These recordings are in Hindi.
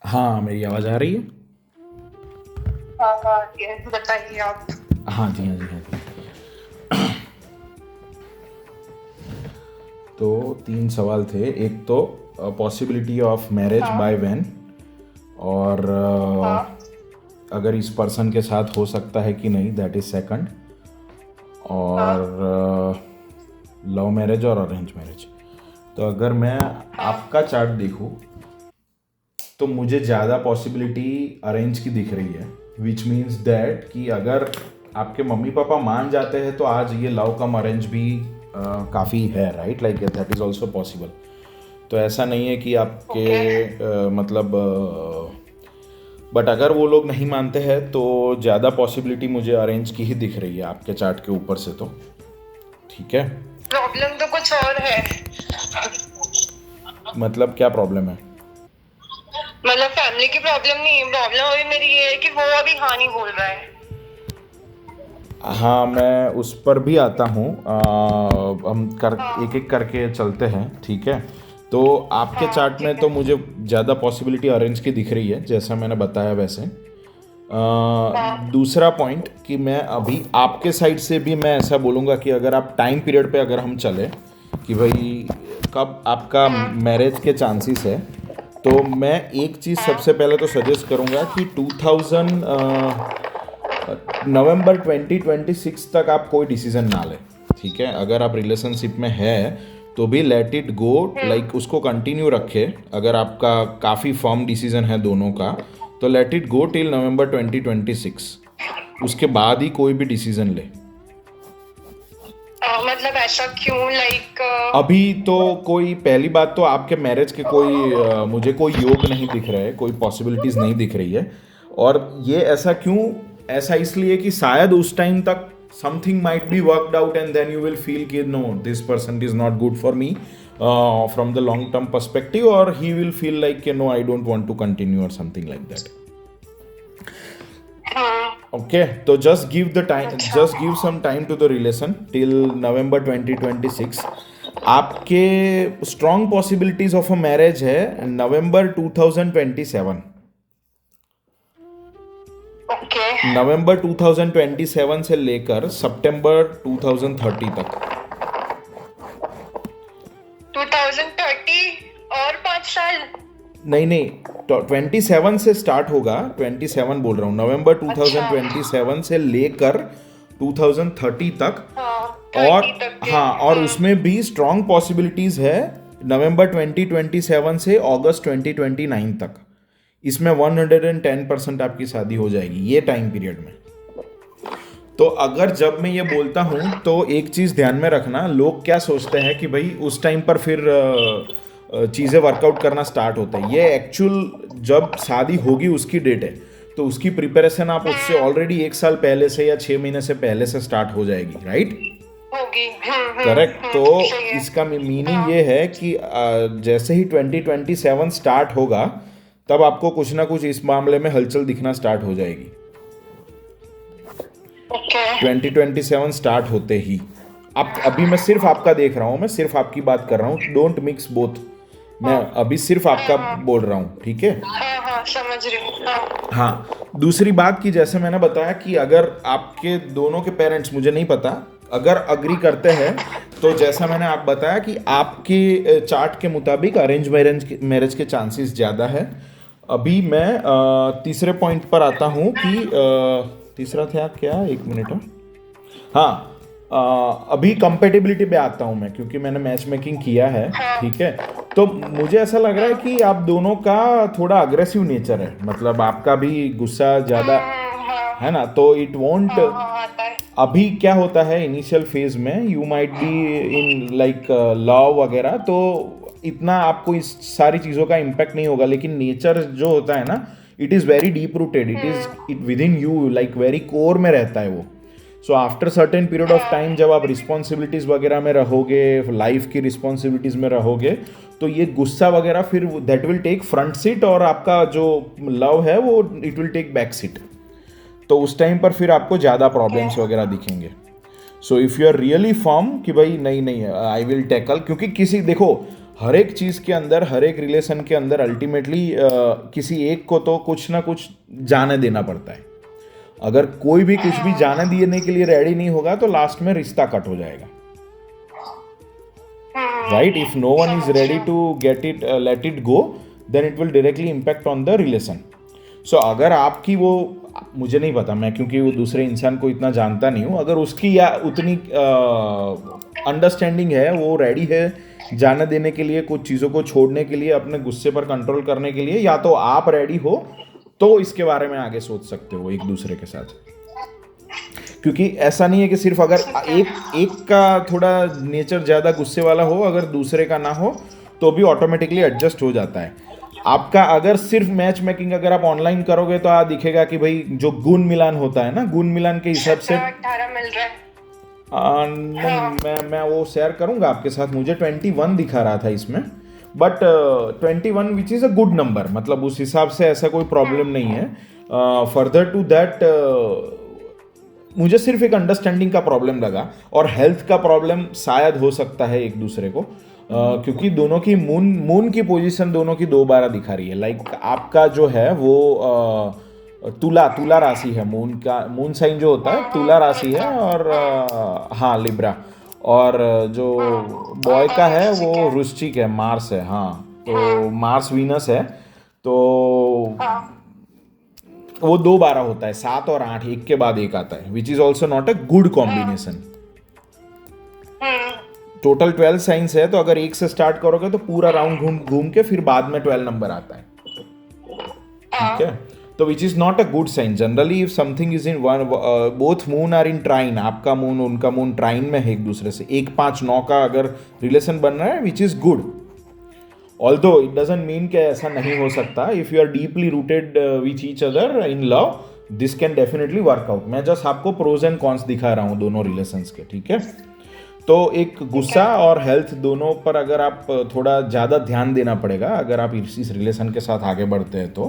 हाँ, मेरी आवाज़ आ रही है? हाँ हाँ, ये बताइए आप। हाँ जी, हाँ जी, हाँ जी। तो 3 सवाल थे। एक तो पॉसिबिलिटी ऑफ मैरिज हाँ बाय व्हेन, और हाँ अगर इस पर्सन के साथ हो सकता है कि नहीं, दैट इज़ सेकंड। हाँ और लव मैरिज और अरेंज मैरिज। तो अगर मैं हाँ। आपका चार्ट देखूँ तो मुझे ज़्यादा पॉसिबिलिटी अरेंज की दिख रही है, विच मीन्स दैट कि अगर आपके मम्मी पापा मान जाते हैं तो आज ये लव कम अरेंज भी काफ़ी है, right? Like that is also possible. तो ऐसा नहीं है कि आपके ओके। मतलब बट अगर वो लोग नहीं मानते हैं तो ज़्यादा पॉसिबिलिटी मुझे अरेंज की ही दिख रही है आपके चार्ट के ऊपर से, तो ठीक है। प्रॉब्लम तो कुछ और है। मतलब क्या प्रॉब्लम है? मतलब फैमिली की प्रॉब्लम नहीं है, प्रॉब्लम अभी मेरी ये है कि वो अभी हाँ नहीं बोल रहा है। हाँ, मैं उस पर भी आता हूँ। हम कर एक हाँ एक करके चलते हैं, ठीक है। तो आपके हाँ चार्ट ठीक में है। तो मुझे ज़्यादा पॉसिबिलिटी ऑरेंज की दिख रही है, जैसा मैंने बताया वैसे। हाँ दूसरा पॉइंट कि मैं अभी आपके साइड से भी मैं ऐसा बोलूँगा कि अगर आप टाइम पीरियड पे अगर हम चले कि भाई कब आपका हम्म मैरिज के चांसेस है, तो मैं एक चीज़ हाँ सबसे पहले तो सजेस्ट करूँगा कि 2000 नवंबर 2026 तक आप कोई डिसीजन ना लें, ठीक है। अगर आप रिलेशनशिप में है तो भी late it go, hmm. Like उसको कंटिन्यू रखे। अगर आपका काफ़ी फर्म डिसीजन है दोनों का, तो late it go till November 2026। उसके बाद ही कोई भी डिसीजन ले। मतलब ऐसा क्यों, लाइक? अभी तो कोई, पहली बात तो आपके मैरिज के कोई मुझे कोई योग नहीं दिख रहे, कोई पॉसिबिलिटीज़ नहीं दिख रही है। और ये ऐसा क्यों? ऐसा इसलिए कि शायद उस टाइम तक something might be worked out and then you will feel कि no, this person is not good for me from the long term perspective, और ही विल फील लाइक कि no, I don't want to continue और समथिंग लाइक दैट। हाँ। ओके, तो अच्छा। Just give some time to the relation till November 2026। आपके strong possibilities of a marriage है नवंबर 2027। ओके। नवंबर 2027 से लेकर सितंबर 2030 तक। 2030 और 5 साल? नहीं नहीं, 27 से स्टार्ट होगा, 27 बोल रहा हूँ, नवंबर अच्छा। 2027 से लेकर 2030 तक। हाँ, और 30 तक के। हाँ, और उसमें भी स्ट्रॉन्ग पॉसिबिलिटीज है नवंबर 2027 से अगस्त 2029 तक। इसमें 110% आपकी शादी हो जाएगी ये टाइम पीरियड में। तो अगर जब मैं ये बोलता हूँ तो एक चीज़ ध्यान में रखना, लोग क्या सोचते हैं कि भाई उस टाइम पर फिर चीज़ें वर्कआउट करना स्टार्ट होता है। ये एक्चुअल जब शादी होगी उसकी डेट है, तो उसकी प्रिपरेशन आप उससे हम्म। ऑलरेडी 1 साल पहले से या 6 महीने से पहले से स्टार्ट हो जाएगी, राइट? होगी। करेक्ट। तो सही है। इसका मीनिंग हाँ। ये है कि जैसे ही 2027 स्टार्ट होगा, तब आपको कुछ ना कुछ इस मामले में हलचल दिखना स्टार्ट हो जाएगी। ओके। 2027 स्टार्ट होते ही। आप अभी, मैं सिर्फ आपका देख रहा हूँ, मैं सिर्फ आपकी बात कर रहा हूँ, डोंट मिक्स बोथ। मैं हाँ अभी सिर्फ आपका हाँ बोल रहा हूँ, ठीक है। हाँ हाँ, समझ रही हूँ। हाँ हाँ, दूसरी बात कि जैसे मैंने बताया कि अगर आपके दोनों के पेरेंट्स, मुझे नहीं पता, अगर अग्री करते हैं, तो जैसा मैंने आप बताया कि आपके चार्ट के मुताबिक अरेंज मैरिज के चांसेस ज़्यादा है। अभी मैं तीसरे पॉइंट पर आता हूँ कि तीसरा था क्या, एक मिनट। हाँ, अभी कंपेटिबिलिटी पे आता हूँ मैं, क्योंकि मैंने मैच मेकिंग किया है, हाँ ठीक है। तो मुझे ऐसा लग रहा है हाँ कि आप दोनों का थोड़ा अग्रेसिव नेचर है, मतलब आपका भी गुस्सा ज़्यादा हाँ है ना, तो इट वोंट। हाँ हाँ, आता है। अभी क्या होता है इनिशियल फेज में, you might be in like love वगैरह, तो इतना आपको इस सारी चीज़ों का इम्पैक्ट नहीं होगा, लेकिन नेचर जो होता है ना, it is very deep rooted, it with in you, like very core में रहता है वो। So after certain period of time, हाँ जब आप रिस्पॉन्सिबिलिटीज़ वगैरह में रहोगे, लाइफ की रिस्पॉन्सिबिलिटीज़ में रहोगे, तो ये गुस्सा वगैरह फिर that will take front seat, और आपका जो लव है वो it will take back seat. तो उस टाइम पर फिर आपको ज़्यादा ओके। प्रॉब्लम्स वगैरह दिखेंगे। So if you are really firm कि भाई नहीं नहीं, आई विल टैकल, क्योंकि किसी देखो, हर एक चीज़ के अंदर, हर एक रिलेशन के अंदर अल्टीमेटली किसी एक को तो कुछ ना कुछ जाने देना पड़ता है। अगर कोई भी कुछ भी जाने देने के लिए रेडी नहीं होगा तो लास्ट में रिश्ता कट हो जाएगा, right? If no one is ready to get it, let it go, then it will directly impact on the relation. So अगर आपकी वो, मुझे नहीं पता, मैं क्योंकि वो दूसरे इंसान को इतना जानता नहीं हूँ, अगर उसकी या उतनी अंडरस्टैंडिंग है, वो रेडी है जाने देने के लिए, कुछ चीज़ों को छोड़ने के लिए, अपने गुस्से पर कंट्रोल करने के लिए, या तो आप रेडी हो तो इसके बारे में आगे सोच सकते हो एक दूसरे के साथ। क्योंकि ऐसा नहीं है कि सिर्फ अगर एक का थोड़ा नेचर ज़्यादा गुस्से वाला हो, अगर दूसरे का ना हो तो भी ऑटोमेटिकली एडजस्ट हो जाता है। आपका अगर सिर्फ मैच मेकिंग अगर आप ऑनलाइन करोगे तो दिखेगा कि भाई जो गुण मिलान होता है ना, गुण मिलान के हिसाब से 18 मिल रहा है। नहीं, मैं वो शेयर करूंगा आपके साथ। मुझे 21 दिखा रहा था इसमें, but 21 which is a good number, मतलब उस हिसाब से ऐसा कोई प्रॉब्लम नहीं है। फर्दर टू दैट मुझे सिर्फ एक अंडरस्टैंडिंग का प्रॉब्लम लगा, और हेल्थ का प्रॉब्लम शायद हो सकता है एक दूसरे को, क्योंकि दोनों की मून की पोजीशन दोनों की 2 12 दिखा रही है। लाइक आपका जो है वो तुला राशि है, मून साइन जो होता है तुला राशि है, और हाँ लिब्रा, और जो बॉय का है वो वृश्चिक है, मार्स है। हाँ, तो मार्स वीनस है, तो वो 2 12 होता है, 7 और 8 एक के बाद एक आता है, which is also not a good combination. Total 12 science है, तो अगर एक से स्टार्ट करोगे तो पूरा राउंड घूम के फिर बाद में 12 नंबर आता है, ठीक है? तो which is not a good sign. Generally if something is in one, both moon are in trine, आपका मून उनका मून ट्राइन में है एक दूसरे से, 1 5 9 का अगर रिलेशन बन रहा है, which is good. Although it doesn't mean कि ऐसा नहीं हो सकता। If you are deeply rooted with each other in love, this can definitely work out. मैं जस्ट आपको प्रोज एंड कॉन्स दिखा रहा हूँ दोनों रिलेशंस के, ठीक है? तो एक गुस्सा और हेल्थ दोनों पर अगर आप थोड़ा ज़्यादा ध्यान देना पड़ेगा अगर आप इस रिलेशन के साथ आगे बढ़ते हैं तो,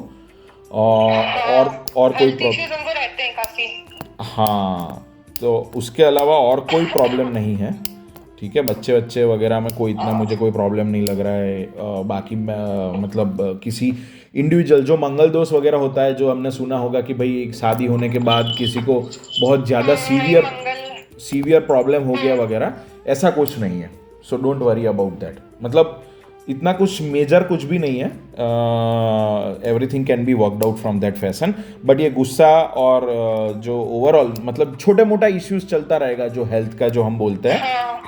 और कोई प्रॉब्लम रहते हैं काफी। हाँ, तो उसके अलावा और कोई प्रॉब्लम नहीं है, ठीक है? बच्चे वगैरह में कोई इतना मुझे कोई प्रॉब्लम नहीं लग रहा है। बाकी मतलब किसी इंडिविजुअल जो मंगल दोष वगैरह होता है, जो हमने सुना होगा कि भाई एक शादी होने के बाद किसी को बहुत ज़्यादा सीवियर प्रॉब्लम हो गया वगैरह, ऐसा कुछ नहीं है। So don't worry about that. मतलब इतना कुछ मेजर कुछ भी नहीं है, everything can be worked out from that fashion. But ये गुस्सा और जो ओवरऑल मतलब छोटे मोटा इश्यूज चलता रहेगा, जो हेल्थ का जो हम बोलते हैं,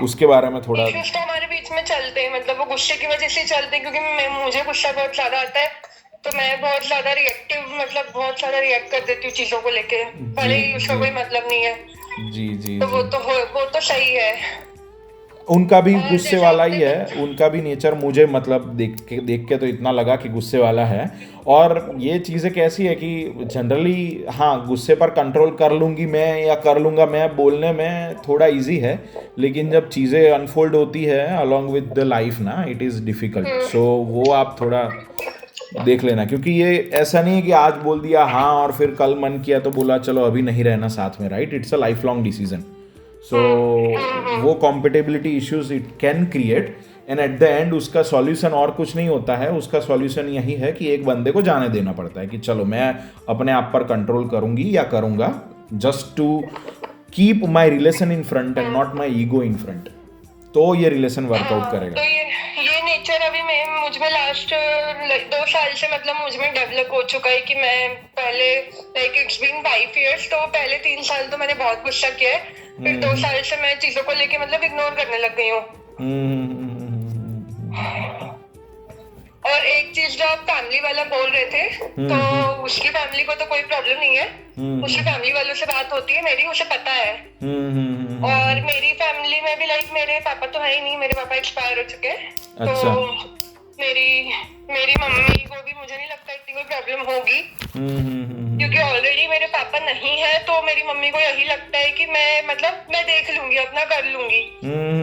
उसके बारे में थोड़ा इश्यूज तो हमारे बीच में चलते हैं, मतलब वो गुस्से की वजह से चलते हैं, क्योंकि मुझे गुस्सा बहुत ज्यादा आता है, तो मैं बहुत ज्यादा रिएक्टिव, मतलब बहुत ज्यादा रिएक्ट कर देती हूँ चीजों को लेके, भले ही उसका कोई मतलब नहीं है। जी, तो वो तो सही है। उनका भी गुस्से वाला ही है, उनका भी नेचर मुझे मतलब देख के तो इतना लगा कि गुस्से वाला है। और ये चीज़ें कैसी है कि जनरली हाँ, गुस्से पर कंट्रोल कर लूँगी मैं या कर लूँगा मैं, बोलने में थोड़ा इजी है, लेकिन जब चीज़ें अनफोल्ड होती है अलॉन्ग विद द लाइफ ना, इट इज़ डिफ़िकल्ट। सो वो आप थोड़ा देख लेना, क्योंकि ये ऐसा नहीं है कि आज बोल दिया हाँ और फिर कल मन किया तो बोला चलो अभी नहीं रहना साथ में, right? It's a life long decision. So वो compatibility issues it can create, and at the end उसका सॉल्यूशन और कुछ नहीं होता है। उसका सॉल्यूशन यही है कि एक बंदे को जाने देना पड़ता है कि चलो मैं अपने आप पर कंट्रोल करूंगी या करूंगा, just to keep my relation in front and not my ego in front, तो ये रिलेशन वर्कआउट करेगा। तो ये नेचर अभी मुझ में लास्ट 2 साल से मतलब मुझ में डेवलप हो चुका है कि मैं पहले लाइक इट्स बीन 5 years, तो पहले 3 साल तो मैंने बहुत गुस्सा किया है, फिर 2 साल से मैं चीजों को लेके मतलब इग्नोर करने लग गई हूँ। और एक चीज जो आप फैमिली वाला बोल रहे थे, तो उसकी फैमिली को तो कोई प्रॉब्लम नहीं है, उसकी फैमिली वालों से बात होती है मेरी, उसे पता है। और मेरी फैमिली में भी लाइक मेरे पापा तो है ही नहीं, मेरे पापा एक्सपायर हो चुके हैं। अच्छा। तो मेरी मम्मी को भी मुझे नहीं लगता इतनी कोई प्रॉब्लम होगी, क्योंकि ऑलरेडी मेरे पापा नहीं है, तो मेरी मम्मी को यही लगता है कि मैं देख लूंगी, अपना कर लूंगी।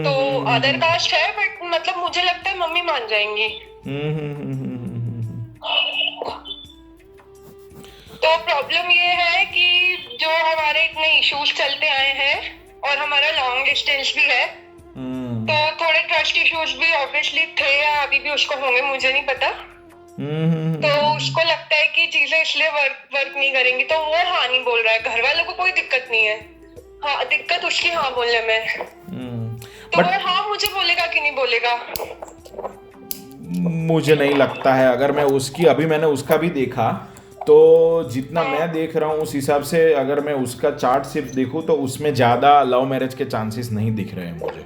तो अदर कास्ट है, बट मतलब मुझे लगता है मम्मी मान जाएंगी। तो प्रॉब्लम ये है कि जो हमारे इतने इश्यूज चलते आए हैं और हमारा लॉन्ग डिस्टेंस भी है, तो थोड़े ट्रस्ट इश्यूज भी ऑब्वियसली थे या अभी भी उसको होंगे, मुझे नहीं पता। तो उसको लगता है कि चीजें इसलिए वर्क नहीं करेंगी, तो वो हाँ नहीं बोल रहा है। घर वालों को कोई दिक्कत नहीं है, हाँ दिक्कत उसकी हाँ बोलने में। तो वो हाँ मुझे बोलेगा कि नहीं बोलेगा? मुझे नहीं लगता है। अगर मैं उसकी, अभी मैंने उसका भी देखा, तो जितना मैं देख रहा हूँ उस हिसाब से अगर मैं उसका चार्ट सिर्फ देखूँ तो उसमें ज़्यादा लव मैरिज के चांसेस नहीं दिख रहे हैं मुझे।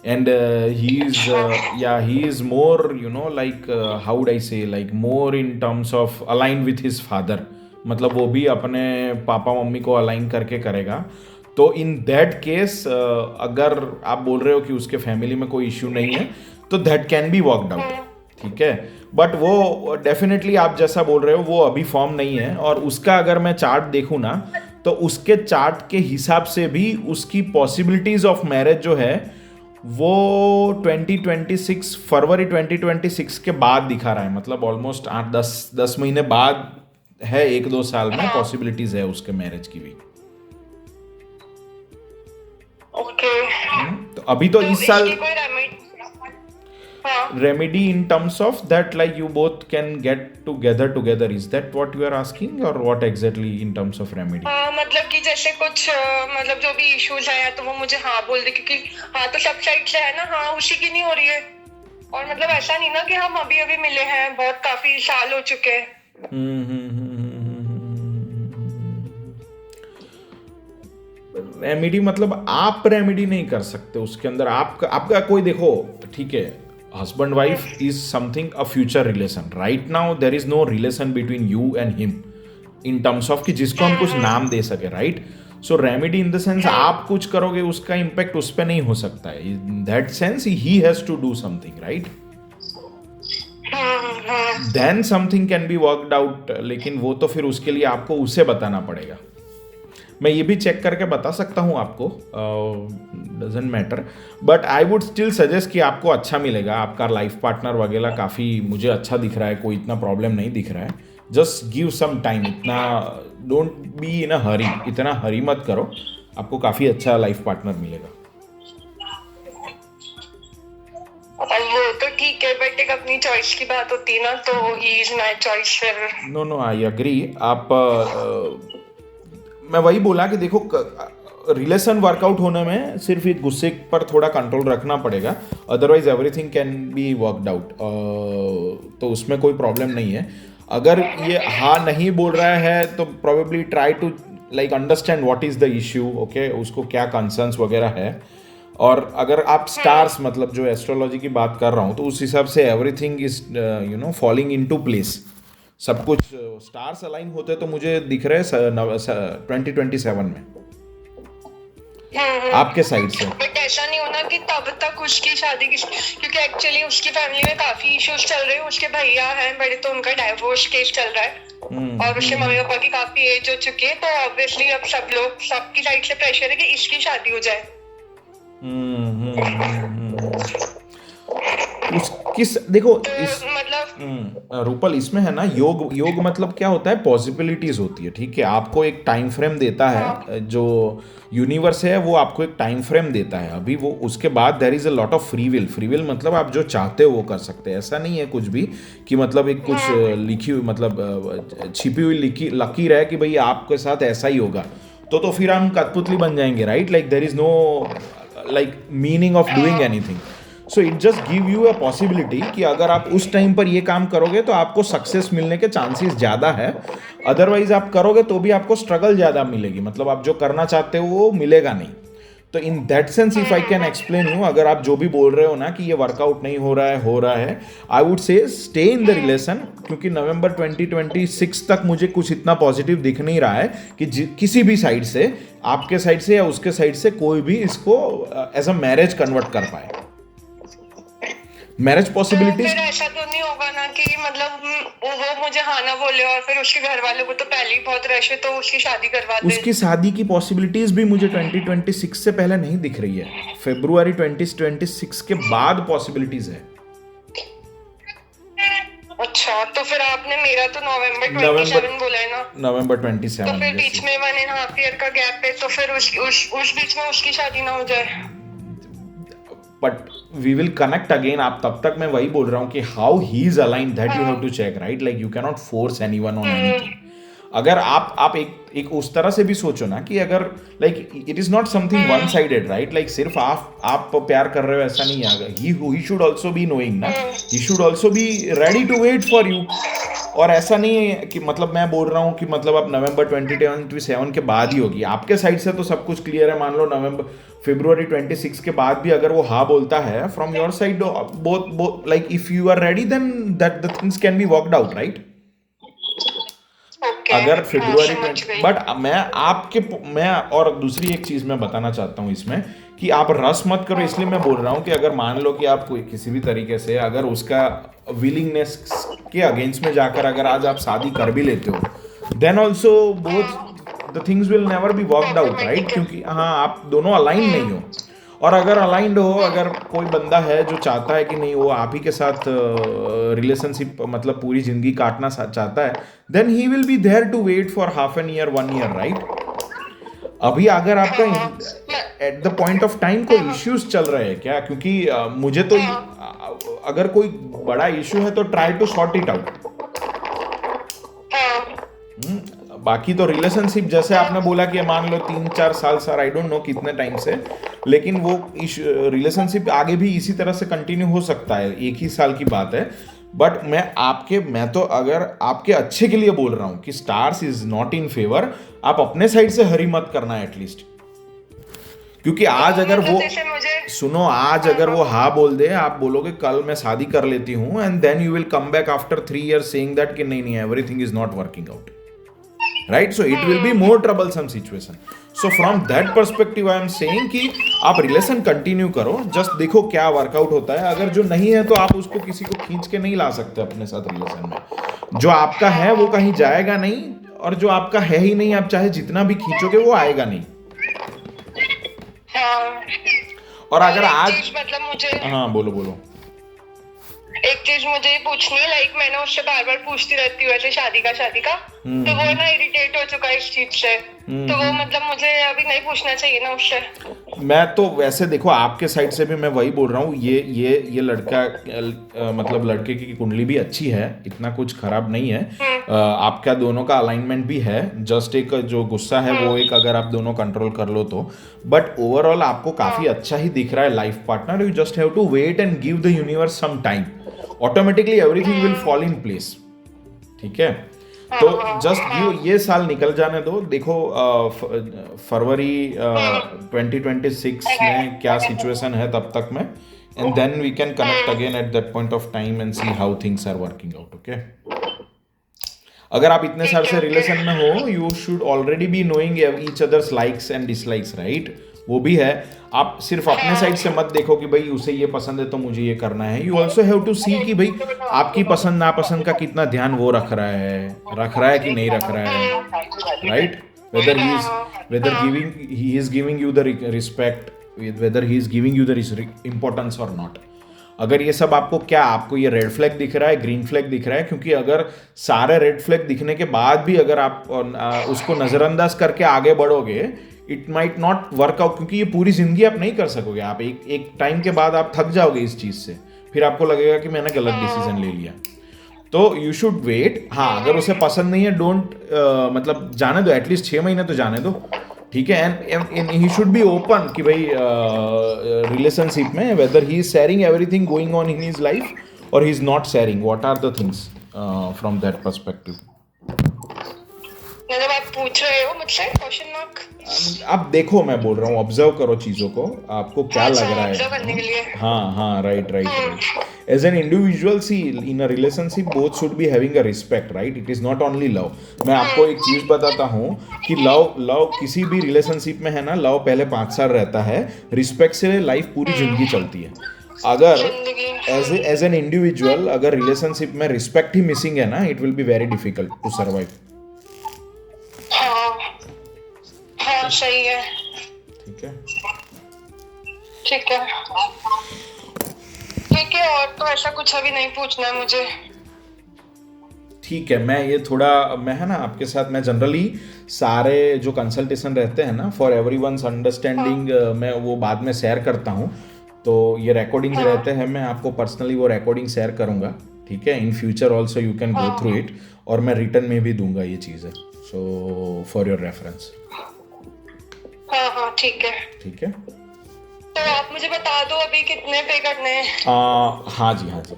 And he is more like how would I say, like more in terms of align with his father, मतलब वो भी अपने पापा मम्मी को अलाइन करके करेगा। तो इन दैट केस अगर आप बोल रहे हो कि उसके फैमिली में कोई इश्यू नहीं है तो that can be worked out, ठीक है। बट वो डेफिनेटली आप जैसा बोल रहे हो वो अभी फॉर्म नहीं है। और उसका अगर मैं चार्ट देखूँ ना, तो उसके चार्ट के हिसाब से भी उसकी पॉसिबिलिटीज ऑफ मैरिज जो है वो 2026 फरवरी 2026 के बाद दिखा रहा है। मतलब ऑलमोस्ट 8-10 महीने बाद है, 1-2 साल में पॉसिबिलिटीज है उसके मैरिज की भी। ओके। तो अभी तो इस साल इसकी कोई remedy in terms of that, like you both can get together, is that what you are asking, or what exactly in terms of remedy? मतलब कि जैसे कुछ मतलब जो भी इश्यूज आया तो वो मुझे हाँ बोल दे, क्योंकि हाँ तो सब साइड से है ना, हाँ उसी की नहीं हो रही है। और मतलब ऐसा नहीं ना कि हम अभी अभी मिले हैं, बहुत काफी साल हो चुके हैं। रेमेडी मतलब आप रेमेडी नहीं कर सकते उसके अंदर। आपका कोई, देखो ठीक है, husband wife is something a future relation. Right now there is no relation between you and him in terms of कि जिसको हम कुछ नाम दे सके, right? So remedy in the sense आप कुछ करोगे उसका impact उस पर नहीं हो सकता है। In that sense he has to do something, right? Then something can be worked out, लेकिन वो तो फिर उसके लिए आपको उसे बताना पड़ेगा। मैं ये भी चेक करके बता सकता हूँ आपको, doesn't matter, but I would still suggest कि आपको अच्छा मिलेगा। आपका लाइफ पार्टनर वगैरह काफ़ी मुझे अच्छा दिख रहा है, कोई इतना प्रॉब्लम नहीं दिख रहा है। जस्ट गिव सम टाइम, इतना डोंट बी इन अ हरी, इतना हरी मत करो, आपको काफ़ी अच्छा लाइफ पार्टनर मिलेगा। वो तो ठीक है, बट एक अपनी चॉइस की बात होती है ना, तो ही इज माय चॉइस फिर। No I agree. आप मैं वही बोला कि देखो रिलेशन वर्कआउट होने में सिर्फ एक गुस्से पर थोड़ा कंट्रोल रखना पड़ेगा, otherwise everything can be worked out. तो उसमें कोई प्रॉब्लम नहीं है। अगर ये हाँ नहीं बोल रहा है तो probably try to like understand what is the issue, okay, उसको क्या कंसर्न्स वगैरह है। और अगर आप स्टार्स मतलब जो एस्ट्रोलॉजी की बात कर रहा हूँ तो उस हिसाब से everything is falling into place. सब कुछ स्टार्स अलाइन होते तो मुझे दिख रहे 2027 में आपके साइड से। बट ऐसा नहीं होना कि तब तक उसकी शादी की, क्योंकि एक्चुअली उसकी फैमिली में काफी इश्यूज चल रहे हैं। उसके भैया हैं बड़े, तो उनका डाइवोर्स केस चल रहा है और उसके मम्मी पापा की काफी एज हो चुकी है। तो ऑब्वियसली अब सबकी साइड से प्रेशर है कि इसकी शादी हो जाए। देखो मतलब रूपल इसमें है ना, योग मतलब क्या होता है, पॉसिबिलिटीज होती है, ठीक है। आपको एक टाइम फ्रेम देता है, जो यूनिवर्स है वो आपको एक टाइम फ्रेम देता है। अभी वो उसके बाद there is a lot of free will मतलब आप जो चाहते हो वो कर सकते हैं। ऐसा नहीं है कुछ भी कि मतलब एक कुछ लिखी हुई मतलब छिपी हुई लकीर है कि भाई आपके साथ ऐसा ही होगा, तो फिर हम कठपुतली बन जाएंगे, right? Like there is no like meaning of doing anything. So it just give you a possibility कि अगर आप उस टाइम पर ये काम करोगे तो आपको सक्सेस मिलने के चांसेस ज़्यादा है। अदरवाइज आप करोगे तो भी आपको स्ट्रगल ज़्यादा मिलेगी, मतलब आप जो करना चाहते हो वो मिलेगा नहीं। तो in that sense if I can explain you, अगर आप जो भी बोल रहे हो ना कि ये वर्कआउट नहीं हो रहा है, I would say stay in the relation, क्योंकि नवंबर 2026 तक मुझे कुछ इतना पॉजिटिव दिख नहीं रहा है कि किसी भी साइड से, आपके साइड से या उसके साइड से, कोई भी इसको एज अ मैरिज कन्वर्ट कर पाए। मैरिज पॉसिबिलिटीज फिर ऐसा तो नहीं होगा ना कि मतलब वो मुझे हाँ ना बोले और फिर उसके घर वालों को तो पहले ही बहुत रश है तो उसकी शादी करवा दे। उसकी शादी की पॉसिबिलिटीज भी मुझे 2026 से पहले नहीं दिख रही है। फरवरी 2026 के बाद पॉसिबिलिटीज है। अच्छा, तो फिर आपने मेरा तो नवंबर 27 बोला है ना? नवंबर 27। तो फिर बीच में 1.5 ईयर का गैप है, तो फिर उस बीच में उसकी शादी ना हो जाए? But we will connect again. आप तब तक मैं वही बोल रहा हूँ कि how he is aligned that you have to check, right? Like you cannot force anyone on anything. अगर आप एक उस तरह से भी सोचो ना कि अगर like it is not something one sided, right? Like सिर्फ आप प्यार कर रहे हो ऐसा नहीं है. He should also be knowing ना, he should also be ready to wait for you. और ऐसा नहीं है कि मतलब मैं बोल रहा हूँ कि मतलब अब नवंबर 2027 के बाद ही होगी. आपके साइड से तो सब कुछ क्लियर है. मान लो February 26 के बाद भी अगर वो हाँ बोलता है from your side, both like if you are ready then that the things can be worked out, right? अगर February 20, बट मैं और दूसरी एक चीज मैं बताना चाहता हूँ इसमें कि आप रस मत करो. इसलिए मैं बोल रहा हूँ कि अगर मान लो कि आप कोई किसी भी तरीके से अगर उसका विलिंगनेस के अगेंस्ट में जाकर अगर आज आप शादी कर भी लेते हो, then also both the things will never be worked out, right? क्योंकि हाँ, आप दोनों अलाइन नहीं हो. और अगर अलाइंड हो, अगर कोई बंदा है जो चाहता है कि नहीं वो आप ही के साथ रिलेशनशिप मतलब पूरी जिंदगी काटना चाहता है, then he will be there to wait for half an year, 1 year, right? अभी अगर आपका at the point of time कोई इश्यूज चल रहे हैं क्या? क्योंकि मुझे तो अगर कोई बड़ा इश्यू है तो try to sort it out. बाकी तो रिलेशनशिप जैसे आपने बोला कि मान लो 3-4 साल, सर आई डोंट नो कितने टाइम से, लेकिन वो रिलेशनशिप आगे भी इसी तरह से कंटिन्यू हो सकता है. 1 ही साल की बात है. बट मैं तो अगर आपके अच्छे के लिए बोल रहा हूं कि stars is not in favour. आप अपने साइड से हरी मत करना एटलीस्ट. क्योंकि आज अगर वो सुनो, आज अगर वो हाँ बोल दे, आप बोलोगे कल मैं शादी कर लेती हूँ, and then you will come back after 3 years saying that कि नहीं everything is not working out, right? So it will be more troublesome situation. So from that perspective I am saying कि आप रिलेशन कंटिन्यू करो, जस्ट देखो क्या वर्कआउट होता है. अगर जो नहीं है तो आप उसको किसी को खींच के नहीं ला सकते अपने साथ रिलेशन में. जो आपका है वो कहीं जाएगा नहीं, और जो आपका है ही नहीं, आप चाहे जितना भी खींचोगे वो आएगा नहीं. और अगर आज मतलब मुझे, हाँ बोलो. एक चीज मुझे ये पूछनी है, लाइक मैंने उससे बार बार पूछती रहती हूँ ऐसे शादी का तो वो ना इरिटेट हो चुका है इस चीज से. तो वो मतलब मुझे अभी नहीं पूछना चाहिए ना उससे. मैं तो वैसे देखो आपके साइड से भी मैं वही बोल रहा हूँ. ये लड़का मतलब लड़के की कुंडली भी अच्छी है, इतना कुछ खराब नहीं है. आपका दोनों का अलाइनमेंट भी है. जस्ट एक जो गुस्सा है वो एक अगर आप दोनों कंट्रोल कर लो तो. बट ओवरऑल आपको काफी अच्छा ही दिख रहा है life partner. You just have to wait and give the universe some time. Automatically everything will fall in place. ठीक है, तो जस्ट गिव, ये साल निकल जाने दो. देखो फरवरी 2026 में क्या सिचुएशन है तब तक में, and then we can connect again at that point of time and see how things are working out. Okay, अगर आप इतने साल से रिलेशन में हो, you should already be knowing each others likes and dislikes, right? वो भी है. आप सिर्फ अपने साइड से मत देखो कि भाई उसे ये पसंद है तो मुझे ये करना है. यू ऑल्सो हैव टू सी कि भाई आपकी पसंद नापसंद का कितना ध्यान वो रख रहा है कि नहीं रख रहा है, right? Weather he is giving you the respect, weather he is giving you the importance और नॉट. अगर ये सब आपको ये रेड फ्लैग दिख रहा है, ग्रीन फ्लैग दिख रहा है, क्योंकि अगर सारे रेड फ्लैग दिखने के बाद भी अगर आप उसको नजरअंदाज करके आगे बढ़ोगे, it might not work out. क्योंकि ये पूरी जिंदगी आप नहीं कर सकोगे. आप एक टाइम के बाद आप थक जाओगे इस चीज से. फिर आपको लगेगा कि मैंने गलत डिसीजन ले लिया. तो यू शुड वेट. हाँ, अगर उसे पसंद नहीं है, डोंट मतलब जाने दो, एटलीस्ट 6 महीने तो जाने दो. ठीक है, and he should be open कि भाई रिलेशनशिप में whether he is sharing everything going on in his life और he is not sharing, what are the things from that perspective. मतलब आप पूछ रहे हो मुझसे क्वेश्चन मार्क? अब देखो, मैं बोल रहा हूँ ऑब्जर्व करो चीजों को, आपको क्या लग रहा है. हाँ, right. As an individual, see in a relationship both should be having a respect, right? It is not only love. मैं आपको एक चीज बताता हूँ कि लव किसी भी रिलेशनशिप में है ना, लव पहले 5 साल रहता है. रिस्पेक्ट से लाइफ पूरी जिंदगी चलती है. अगर एज एन इंडिविजुअल अगर रिलेशनशिप में रिस्पेक्ट ही मिसिंग है ना, it will be very difficult to survive. हाँ, सही है. ठीक है, और तो ऐसा कुछ अभी नहीं पूछना है मुझे. ठीक है, मैं है ना आपके साथ, मैं जनरली सारे जो कंसल्टेशन रहते हैं ना फॉर एवरीवन्स अंडरस्टैंडिंग, मैं वो बाद में शेयर करता हूँ. तो ये रिकॉर्डिंग्स रहते हैं, मैं आपको पर्सनली वो रिकॉर्डिंग शेयर करूंगा, ठीक है। In future also you can go through it, और मैं रिटर्न में भी दूंगा ये चीज़ें, सो फॉर योर रेफरेंस। हाँ हाँ ठीक है। ठीक है, तो आप मुझे बता दो अभी कितने पे करने हैं। हाँ जी, हाँ जी,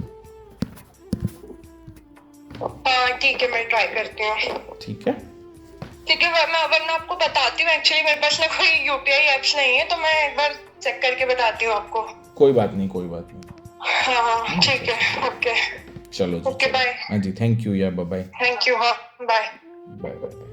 हाँ ठीक है, मैं ट्राई करती हूँ। ठीक है, ठीक है, मैं वरना आपको बताती हूँ। एक्चुअली मेरे पास ना कोई यूपीआई एप्स नहीं है, तो मैं एक बार चेक करके बताती हूँ आपको। कोई बात नहीं, कोई बात नहीं। हाँ हाँ ठीक है, ओके। चलो जी, ओके बाय। हाँ जी, थैंक यू या बाय। थैंक यू, हाँ बाय। Bye bye.